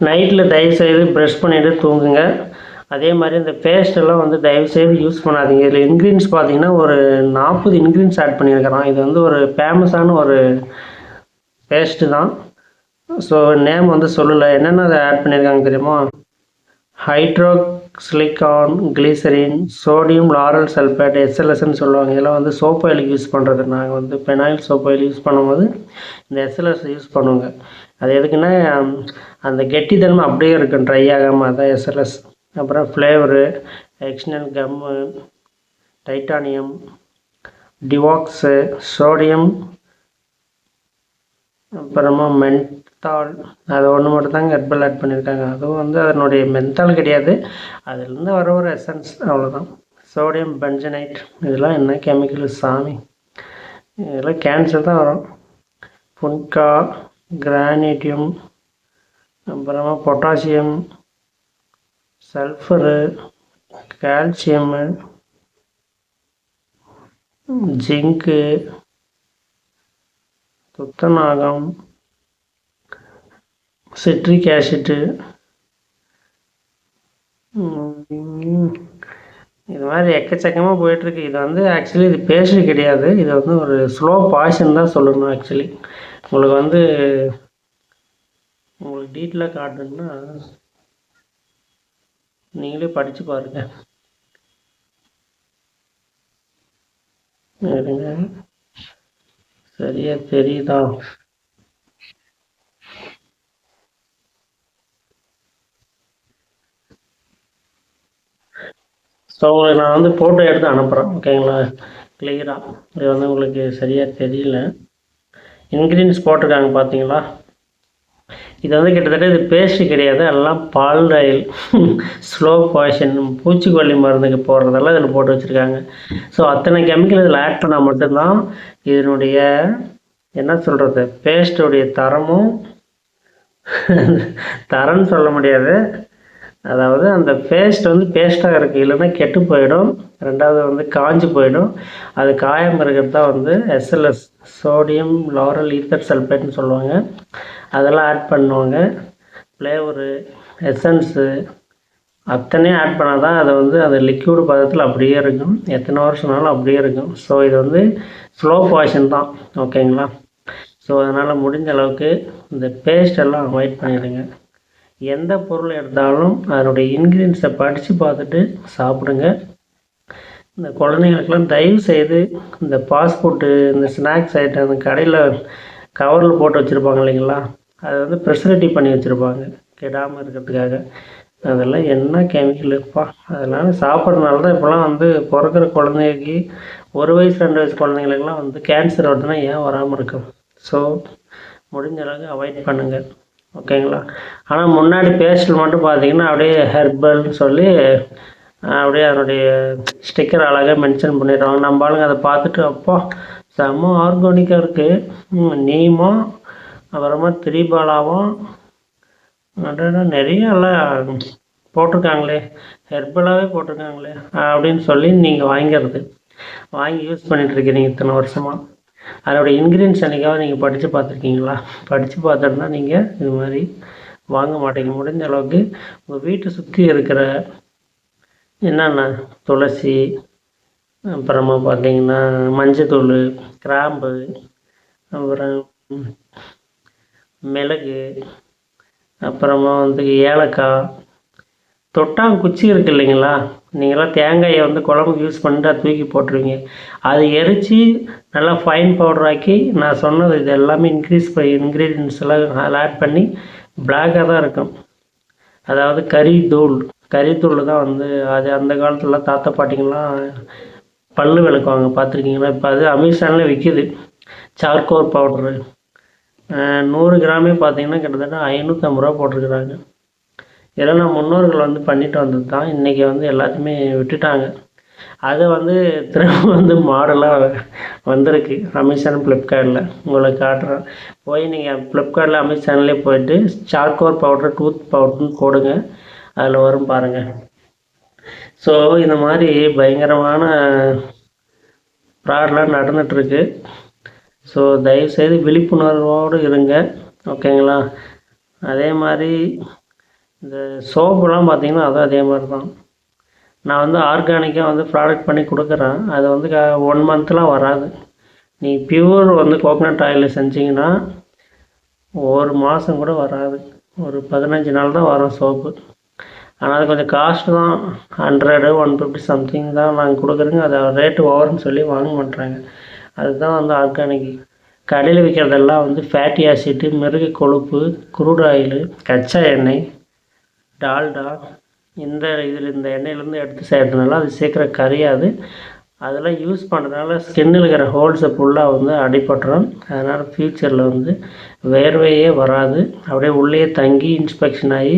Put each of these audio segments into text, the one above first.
நைட்டில் தயவுசெய்து ப்ரஷ் பண்ணிவிட்டு தூங்குங்க. அதே மாதிரி இந்த பேஸ்ட்டெல்லாம் வந்து தயவுசெய்து யூஸ் பண்ணாதீங்க. இதில் இன்க்ரீடியன்ஸ் பார்த்தீங்கன்னா ஒரு 40 இன்க்ரீடியன்ஸ் ஆட் பண்ணியிருக்கிறான். இது வந்து ஒரு ஃபேமஸான ஒரு பேஸ்ட்டு தான். ஸோ நேம் வந்து சொல்லலை. என்னென்ன அதை ஆட் பண்ணியிருக்காங்க தெரியுமா? ஹைட்ரோக்சிலிகான், கிளிசரின், சோடியம் லாரல் சல்ஃபேட், எஸ்எல்எஸ்ன்னு சொல்லுவாங்க. இதெல்லாம் வந்து சோப் ஆயிலுக்கு யூஸ் பண்ணுறது. நாங்கள் வந்து பெனாயில் சோப் ஆயில் யூஸ் பண்ணும்போது இந்த எஸ்எல்எஸ் யூஸ் பண்ணுவோங்க. அது எதுக்குன்னா அந்த கெட்டித்தன்மை அப்படியே இருக்கும், ட்ரை ஆகாமல். அதான் எஸ்எல்எஸ். அப்புறம் ஃப்ளேவரு, எக்ஸ்னல் கம்மு, டைட்டானியம், டிவாக்ஸு, சோடியம், அப்புறமா மென்தால். அது ஒன்று மட்டும் தாங்க ஹெர்பல் ஆட் பண்ணியிருக்காங்க. அதுவும் வந்து அதனுடைய மென்தால் கிடையாது, அதுலேருந்து வர ஒரு எசன்ஸ், அவ்வளோதான். சோடியம் பென்சனைட். இதெல்லாம் என்ன கெமிக்கல் சாமி, இதெல்லாம் கேன்சர் தான் வரும். புன்கா, கிரானிடியம், அப்புறமா பொட்டாசியம், சல்ஃபரு, கால்சியமு, ஜிங்கு, துத்தநாகம், சிட்ரிக் ஆசிட்டு, இது மாதிரி எக்கச்சக்கமாக போயிட்டுருக்கு. இது வந்து ஆக்சுவலி இது பேஸ்ட் கிடையாது, இது வந்து ஒரு ஸ்லோ பாய்சன் தான் சொல்லணும். ஆக்சுவலி உங்களுக்கு வந்து உங்களுக்கு டீட்டெயிலாக காட்டணுன்னா நீங்களே படித்து பாருங்கள். சரியா தெரியுதா? ஸோ உங்களுக்கு நான் வந்து ஃபோட்டோ எடுத்து அனுப்புகிறேன், ஓகேங்களா? கிளியராக இது வந்து உங்களுக்கு சரியாக தெரியல. இன்க்ரீடியன்ஸ் போட்டிருக்காங்க பார்த்தீங்களா? இது வந்து கிட்டத்தட்ட இது பேஸ்ட்டு கிடையாது, எல்லாம் பால் ஆயில், ஸ்லோ பாய்சன், பூச்சிக்கொல்லி மருந்துக்கு போடுறதெல்லாம் இதில் போட்டு வச்சுருக்காங்க. ஸோ அத்தனை கெமிக்கல் இதில் ஆட் பண்ணால் மட்டும்தான் இதனுடைய என்ன சொல்கிறது, பேஸ்ட்டுடைய தரமும் தரம்னு சொல்ல முடியாது. அதாவது அந்த பேஸ்ட் வந்து பேஸ்ட்டாக இருக்குது, இல்லைன்னா கெட்டு போயிடும். ரெண்டாவது வந்து காஞ்சி போயிடும். அது காயாமல் இருக்கிறது தான் வந்து எஸ்எல்எஸ், சோடியம் லாரல் ஈத்தர் சல்ஃபேட்னு சொல்லுவாங்க. அதெல்லாம் ஆட் பண்ணுவாங்க. ஃப்ளேவரு, எசன்ஸு அத்தனையும் ஆட் பண்ணால் தான் அதை வந்து அது லிக்யூடு பதத்தில் அப்படியே இருக்கும், எத்தனை வருஷம்னாலும் அப்படியே இருக்கும். ஸோ இது வந்து ஸ்லோ பாய்சன் தான், ஓகேங்களா? ஸோ அதனால் முடிஞ்ச அளவுக்கு இந்த பேஸ்டெல்லாம் அவாய்ட் பண்ணிடுங்க. எந்த பொருள் எடுத்தாலும் அதனுடைய இன்க்ரீடியன்ஸை படித்து பார்த்துட்டு சாப்பிடுங்க. இந்த குழந்தைங்களுக்கெல்லாம் தயவு செய்து இந்த ஃபாஸ்ட் இந்த ஸ்நாக்ஸ் ஐட்டம் அந்த கடையில் கவரில் போட்டு வச்சுருப்பாங்க இல்லைங்களா, அதை வந்து ப்ரிசர்வேட்டிவ் பண்ணி வச்சுருப்பாங்க கெடாமல் இருக்கிறதுக்காக. அதெல்லாம் என்ன கெமிக்கல் இருப்பா. அதெல்லாம் சாப்பிட்றதுனால தான் இப்போலாம் வந்து பிறக்கிற குழந்தைக்கு 1 வயசு 2 வயசு குழந்தைங்களுக்கெல்லாம் வந்து கேன்சர் வருதுன்னா ஏன் வராமல் இருக்கும்? ஸோ முடிஞ்ச அளவுக்கு அவாய்ட் பண்ணுங்கள், ஓகேங்களா? ஆனால் முன்னாடி பேஸ்ட்டில் மட்டும் பார்த்தீங்கன்னா அப்படியே ஹெர்பல்னு சொல்லி அப்படியே அதனுடைய ஸ்டிக்கர் அழகாக மென்ஷன் பண்ணிடுவாங்க. நம்ம ஆளுங்க அதை பார்த்துட்டு அப்பா செம்ம ஆர்கானிக்காக இருக்குது, நீமும் அப்புறமா திரிபாலாவும் நிறைய எல்லாம் போட்டிருக்காங்களே, ஹெர்பலாகவே போட்டிருக்காங்களே அப்படின்னு சொல்லி நீங்கள் வாங்கி யூஸ் பண்ணிகிட்ருக்கீங்க இத்தனை வருஷமாக. அதோடய இன்க்ரீடியன்ஸ் என்றைக்காவது நீங்கள் படித்து பார்த்துருக்கீங்களா? படித்து பார்த்துருந்தா நீங்கள் இது மாதிரி வாங்க மாட்டீங்க. முடிஞ்ச அளவுக்கு உங்கள் வீட்டை சுற்றி இருக்கிற என்னென்ன துளசி, அப்புறமா பார்த்தீங்கன்னா மஞ்சத்தூள், கிராம்பு, அப்புறம் மிளகு, அப்புறமா வந்து ஏலக்காய், தொட்டாங்குச்சி இருக்குது இல்லைங்களா, நீங்களாம் தேங்காயை வந்து குழம்புக்கு யூஸ் பண்ணிட்டு அதை தூக்கி போட்டுருவீங்க. அதை எரித்து நல்லா ஃபைன் பவுடராக்கி நான் சொன்னது இது எல்லாமே இன்க்ரீடியன்ஸ் எல்லாம் அதில் ஆட் பண்ணி பிளாக்காக தான் இருக்கும். அதாவது கறித்தூள் தான் வந்து அது அந்த காலத்தில் தாத்தா பாட்டிங்கெல்லாம் பல்லு விளக்குவாங்க, பார்த்துருக்கீங்களா? இப்போ அது அமேசானில் விற்கிது சார்கோல் பவுட்ரு. 100 கிராமே பார்த்தீங்கன்னா கிட்டத்தட்ட 550 ரூபா போட்டிருக்குறாங்க. இதெல்லாம் நம்ம முன்னோர்கள் வந்து பண்ணிட்டு வந்தது தான். இன்றைக்கி வந்து எல்லாத்தையுமே விட்டுட்டாங்க. அதை வந்து திரும்ப வந்து மாடலாக வந்திருக்கு அமேசான், ஃப்ளிப்கார்ட்டில். உங்களுக்கு காட்டுறேன், போய் நீங்கள் ஃப்ளிப்கார்ட்டில் அமேசான்லேயே போய்ட்டு சார்கோல் பவுட்ரு, டூத் பவுட்ருன்னு போடுங்க, அதில் வரும் பாருங்கள். ஸோ இந்த மாதிரி பயங்கரமான ஃப்ராட்லாம் நடந்துகிட்ருக்கு. ஸோ தயவுசெய்து விழிப்புணர்வோடு இருங்க, ஓகேங்களா? அதே மாதிரி இந்த சோப்புலாம் பார்த்திங்கன்னா அதுவும் அதே மாதிரி தான். நான் வந்து ஆர்கானிக்காக வந்து ப்ராடக்ட் பண்ணி கொடுக்குறேன். அது வந்து 1 மந்த்லாம் வராது. நீ பியூர் வந்து கோகனட் ஆயிலில் செஞ்சிங்கன்னா 1 மாதம் கூட வராது. ஒரு 15 நாள் தான் வரும் சோப்பு. ஆனால் அது கொஞ்சம் காஸ்ட்டு தான். 100 150 சம்திங் தான் நாங்கள் கொடுக்குறோங்க. அது ரேட்டு ஓவர்னு சொல்லி வாங்க மாட்டேறாங்க. அதுதான் வந்து ஆர்கானிக். கடையில் விற்கிறதெல்லாம் வந்து ஃபேட்டி ஆசிட்டு, மிருக கொழுப்பு, குரூட் ஆயிலு, கச்சா எண்ணெய், டால்டா, இந்த எண்ணெயிலேருந்து எடுத்து செய்கிறதுனால அது சீக்கிரம் கரியாது. அதெல்லாம் யூஸ் பண்ணுறதுனால ஸ்கின்னில் இருக்கிற ஹோல்ஸை ஃபுல்லாக வந்து அடிபட்டுரும். அதனால் ஃப்யூச்சரில் வந்து வேர்வையே வராது. அப்படியே உள்ளே தங்கி இன்ஸ்பெக்ஷன் ஆகி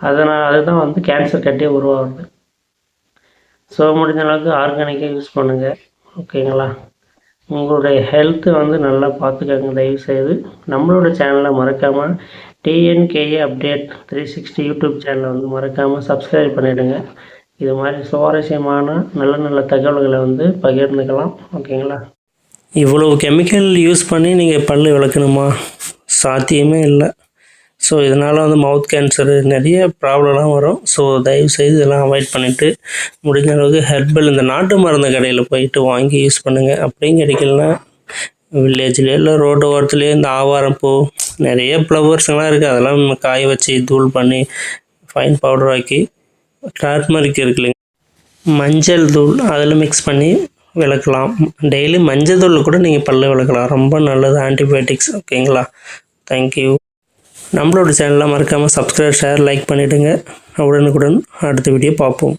அதுதான் வந்து கேன்சர் கட்டியே உருவாகுது. ஸோ முடிஞ்ச அளவுக்கு ஆர்கானிக்காக யூஸ் பண்ணுங்கள். ஓகேங்களா? உங்களுடைய ஹெல்த்து வந்து நல்லா பார்த்துக்கங்க தயவுசெய்து. நம்மளோட சேனலை மறக்காமல் டிஎன்கேஏ அப்டேட் 360 யூடியூப் சேனலை வந்து மறக்காமல் சப்ஸ்கிரைப் பண்ணிவிடுங்க. இது மாதிரி சுவாரஸ்யமான நல்ல தகவல்களை வந்து பகிர்ந்துக்கலாம். ஓகேங்களா? இவ்வளோ கெமிக்கல் யூஸ் பண்ணி நீங்கள் பல் விளக்கணுமா? சாத்தியமே இல்லை. ஸோ இதனால் வந்து மவுத் கேன்சரு நிறைய ப்ராப்ளம்லாம் வரும். ஸோ தயவுசெய்து இதெல்லாம் அவாய்ட் பண்ணிவிட்டு முடிஞ்ச அளவுக்கு ஹெர்பல் இந்த நாட்டு மருந்து கடையில் போயிட்டு வாங்கி யூஸ் பண்ணுங்கள். அப்படியும் கிடைக்கலனா வில்லேஜ்லேயே இல்லை ரோடு ஓரத்துலேயே இந்த ஆவாரம் பூ, நிறைய ஃப்ளவர்ஸ்லாம் இருக்குது. அதெல்லாம் காய வச்சு தூள் பண்ணி ஃபைன் பவுடர் ஆக்கி, டர்மரிக் இருக்குல்லைங்க, மஞ்சள் தூள் அதில் மிக்ஸ் பண்ணி விளக்கலாம். டெய்லி மஞ்சள் தூள் கூட நீங்கள் பல்ல விளக்கலாம். ரொம்ப நல்லது, ஆன்டிபயோட்டிக்ஸ். ஓகேங்களா? தேங்க்யூ. நம்மளோட சேனலை மறக்காமல் சப்ஸ்கிரைப், ஷேர், லைக் பண்ணிவிடுங்க. உடனுக்குடன் அடுத்த வீடியோ பார்ப்போம்.